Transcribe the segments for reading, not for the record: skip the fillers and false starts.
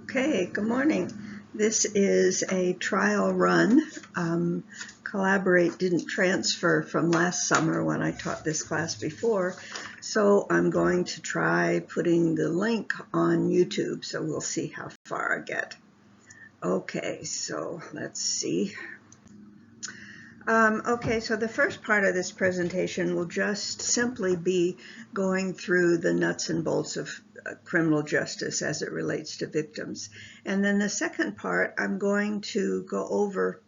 Okay, good morning. This is a trial run. Collaborate didn't transfer from last summer when I taught this class before, so I'm going to try putting the link on YouTube, so we'll see how far I get. Okay, so let's see. Okay, so the first part of this presentation will just simply be going through the nuts and bolts of criminal justice as it relates to victims. And then the second part, I'm going to go over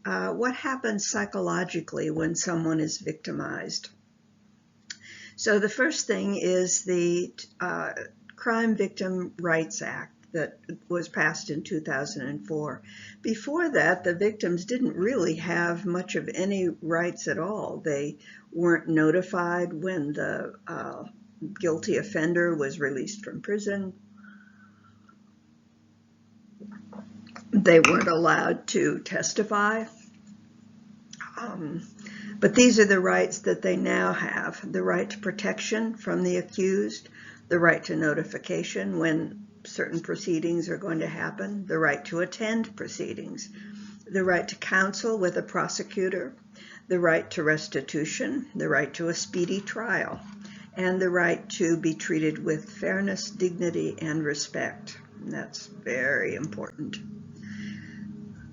what happens psychologically when someone is victimized. So the first thing is the Crime Victim Rights Act that was passed in 2004. Before that, the victims didn't really have much of any rights at all. They weren't notified when the guilty offender was released from prison. They weren't allowed to testify. But these are the rights that they now have: the right to protection from the accused, the right to notification when certain proceedings are going to happen, the right to attend proceedings, the right to counsel with a prosecutor, the right to restitution, the right to a speedy trial, and the right to be treated with fairness, dignity, and respect. And that's very important.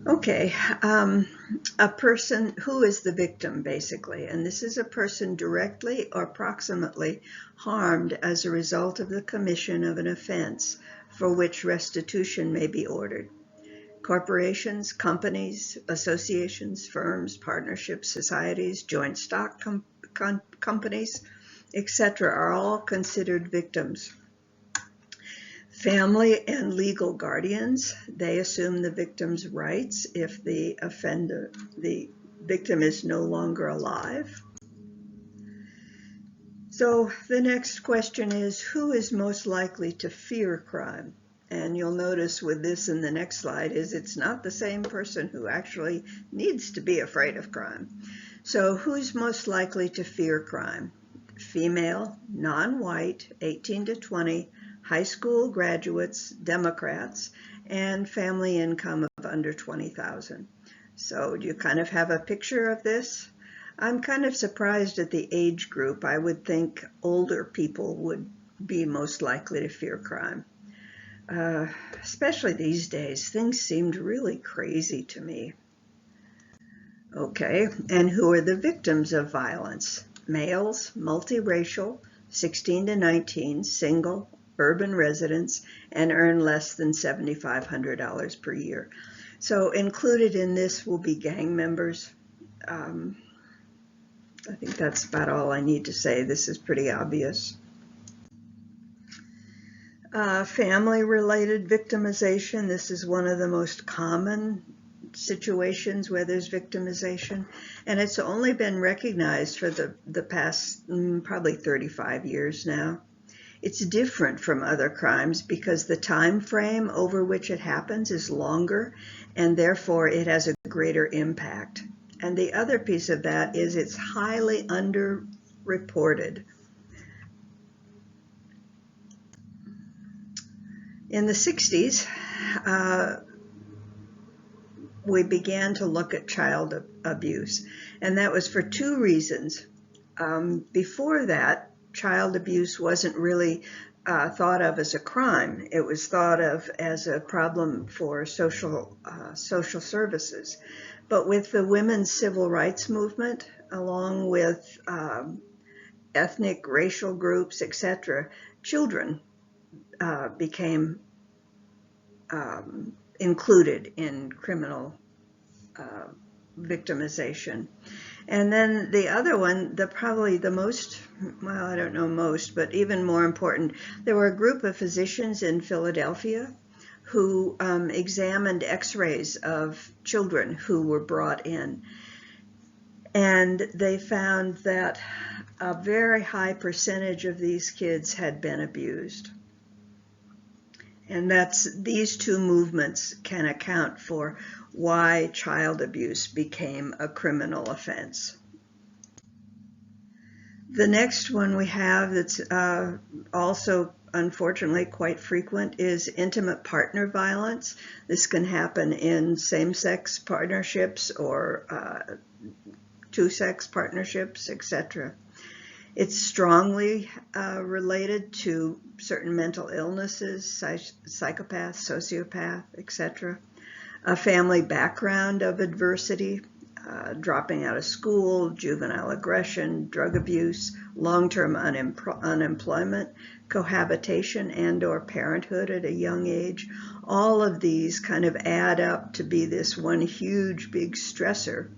Okay, a person who is the victim, basically, and this is a person directly or proximately harmed as a result of the commission of an offense for which restitution may be ordered. Corporations, companies, associations, firms, partnerships, societies, joint stock companies, etc. are all considered victims. Family and legal guardians, they assume the victim's rights if the victim is no longer alive. So the next question is, who is most likely to fear crime? And you'll notice with this in the next slide is it's not the same person who actually needs to be afraid of crime. So who's most likely to fear crime? Female, non-white, 18 to 20, high school graduates, Democrats, and family income of under 20,000. So do you kind of have a picture of this? I'm kind of surprised at the age group. I would think older people would be most likely to fear crime. Especially these days, things seemed really crazy to me. Okay, and who are the victims of violence? Males, multiracial, 16 to 19, single, urban residents, and earn less than $7,500 per year. So included in this will be gang members. I think that's about all I need to say. This is pretty obvious. Family-related victimization. This is one of the most common situations where there's victimization, and it's only been recognized for the past probably 35 years now. It's different from other crimes because the time frame over which it happens is longer, and therefore it has a greater impact. And the other piece of that is it's highly underreported. In the 60s, we began to look at child abuse, and that was for two reasons. Before that, child abuse wasn't really thought of as a crime. It was thought of as a problem for social services. But with the women's civil rights movement, along with ethnic, racial groups, etc., children became included in criminal victimization. And then the other one, probably the most, well, I don't know most, but even more important, there were a group of physicians in Philadelphia who examined x-rays of children who were brought in. And they found that a very high percentage of these kids had been abused. And these two movements can account for why child abuse became a criminal offense. The next one we have that's also unfortunately quite frequent is intimate partner violence. This can happen in same-sex partnerships or two-sex partnerships, etc. It's strongly related to certain mental illnesses, psychopath, sociopath, etc. A family background of adversity, dropping out of school, juvenile aggression, drug abuse, long-term unemployment, cohabitation and/or parenthood at a young age. All of these kind of add up to be this one huge big stressor.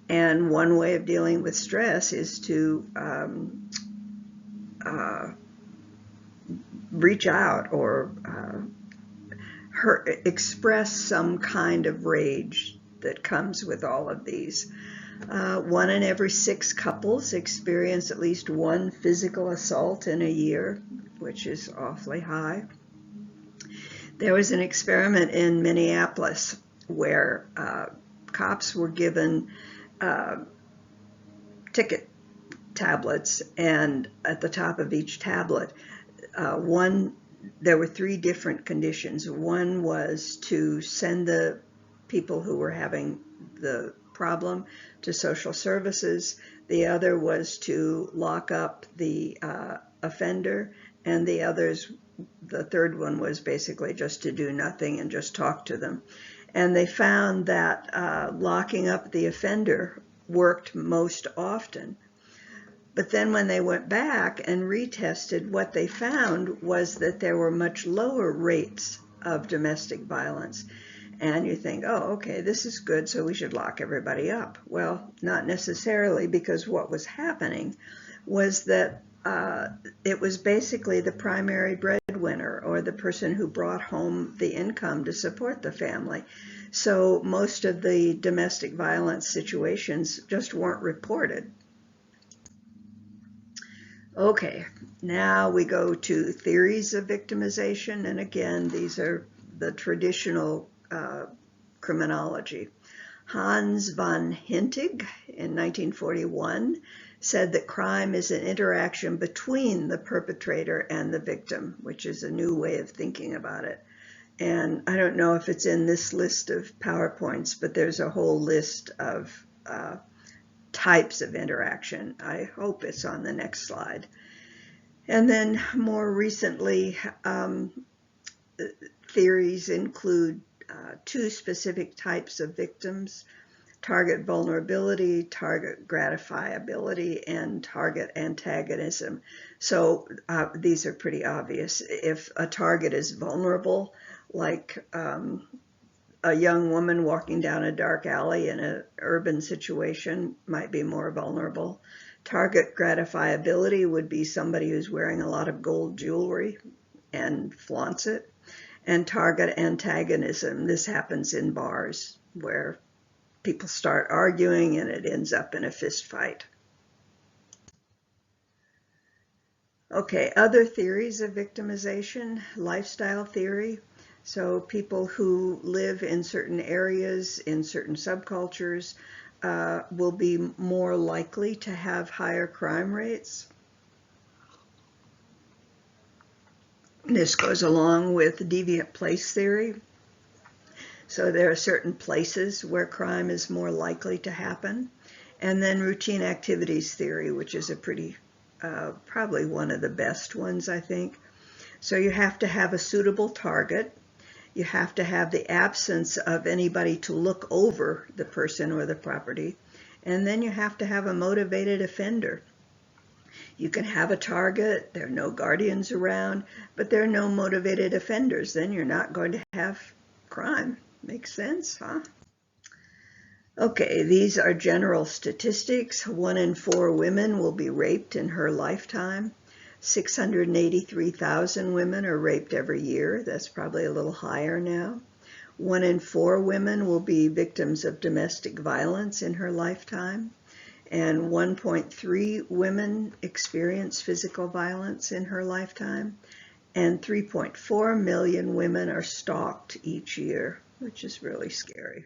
And one way of dealing with stress is to reach out or express some kind of rage that comes with all of these. 1 in every 6 couples experience at least one physical assault in a year, which is awfully high. There was an experiment in Minneapolis where cops were given ticket tablets, and at the top of each tablet, there were 3 different conditions. One was to send the people who were having the problem to social services. The other was to lock up the offender, and the third one was basically just to do nothing and just talk to them. And they found that locking up the offender worked most often. But then when they went back and retested, what they found was that there were much lower rates of domestic violence. And you think, oh, okay, this is good, so we should lock everybody up. Well, not necessarily, because what was happening was that it was basically the primary breadwinner or the person who brought home the income to support the family. So most of the domestic violence situations just weren't reported. Okay, now we go to theories of victimization, and again, these are the traditional criminology. Hans von Hintig in 1941 said that crime is an interaction between the perpetrator and the victim, which is a new way of thinking about it. And I don't know if it's in this list of PowerPoints, but there's a whole list of types of interaction. I hope it's on the next slide. And then more recently, theories include 2 specific types of victims: target vulnerability, target gratifiability, and target antagonism. So these are pretty obvious. If a target is vulnerable, like a young woman walking down a dark alley in an urban situation might be more vulnerable. Target gratifiability would be somebody who's wearing a lot of gold jewelry and flaunts it. And target antagonism, this happens in bars where people start arguing and it ends up in a fist fight. Okay, other theories of victimization: lifestyle theory. So people who live in certain areas, in certain subcultures, will be more likely to have higher crime rates. This goes along with deviant place theory. So there are certain places where crime is more likely to happen. And then routine activities theory, which is a pretty, probably one of the best ones, I think. So you have to have a suitable target. You have to have the absence of anybody to look over the person or the property. And then you have to have a motivated offender. You can have a target, there are no guardians around, but there are no motivated offenders. Then you're not going to have crime. Makes sense, huh? Okay, these are general statistics. 1 in 4 women will be raped in her lifetime. 683,000 women are raped every year. That's probably a little higher now. 1 in 4 women will be victims of domestic violence in her lifetime. And 1.3 women experience physical violence in her lifetime. And 3.4 million women are stalked each year, which is really scary.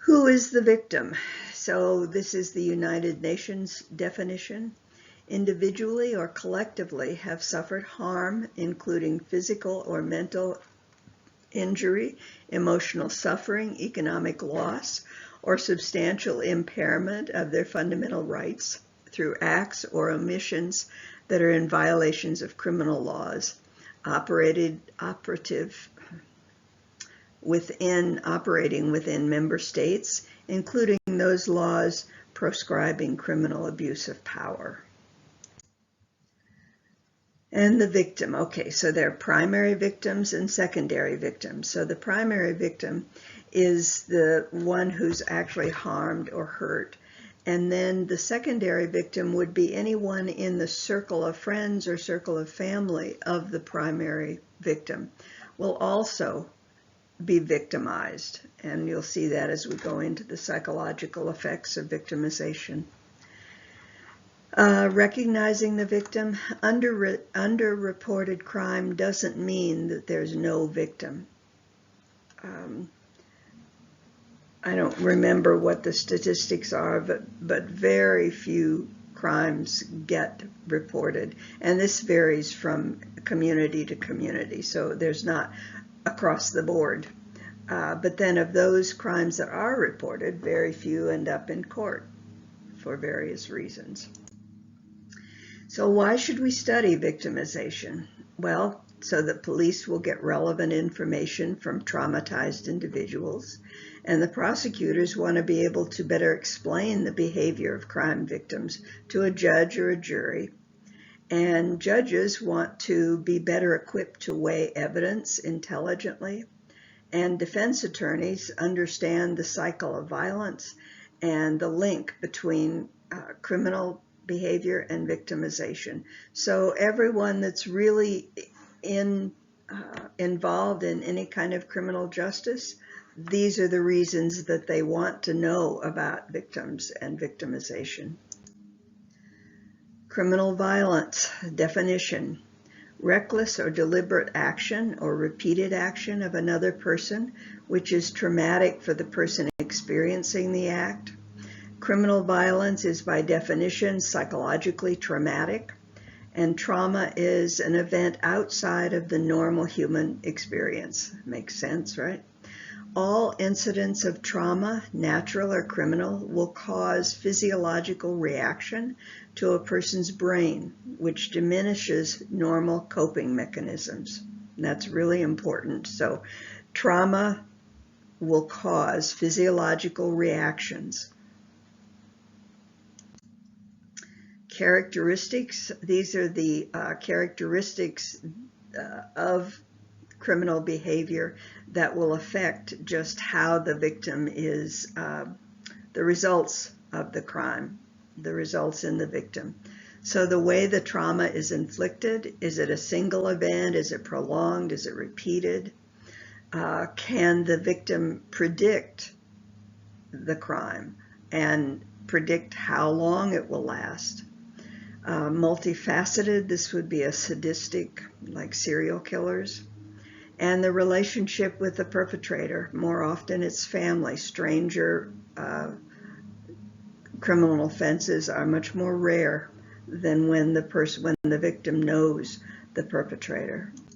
Who is the victim? So this is the United Nations definition. individually or collectively, have suffered harm, including physical or mental injury, emotional suffering, economic loss, or substantial impairment of their fundamental rights through acts or omissions that are in violations of criminal laws, operating within member states, including those laws proscribing criminal abuse of power. And the victim. Okay, so there are primary victims and secondary victims. So the primary victim is the one who's actually harmed or hurt. And then the secondary victim would be anyone in the circle of friends or circle of family of the primary victim will also be victimized. And you'll see that as we go into the psychological effects of victimization. Recognizing the victim, underreported crime doesn't mean that there's no victim. I don't remember what the statistics are, but very few crimes get reported. And this varies from community to community, so there's not across the board. But then of those crimes that are reported, very few end up in court for various reasons. So why should we study victimization? Well, so that police will get relevant information from traumatized individuals, and the prosecutors want to be able to better explain the behavior of crime victims to a judge or a jury, and judges want to be better equipped to weigh evidence intelligently, and defense attorneys understand the cycle of violence and the link between criminal behavior and victimization. So everyone that's really involved in any kind of criminal justice, these are the reasons that they want to know about victims and victimization. Criminal violence definition: reckless or deliberate action or repeated action of another person which is traumatic for the person experiencing the act. Criminal violence is by definition psychologically traumatic, and trauma is an event outside of the normal human experience. Makes sense, right? All incidents of trauma, natural or criminal, will cause physiological reaction to a person's brain, which diminishes normal coping mechanisms. And that's really important. So trauma will cause physiological reactions. Characteristics, these are the characteristics of criminal behavior that will affect just how the victim is, the results of the crime, the results in the victim. So the way the trauma is inflicted, is it a single event? Is it prolonged? Is it repeated? Can the victim predict the crime and predict how long it will last? Multifaceted, this would be a sadistic, like serial killers. And the relationship with the perpetrator, more often it's family. Stranger criminal offenses are much more rare than when the victim knows the perpetrator.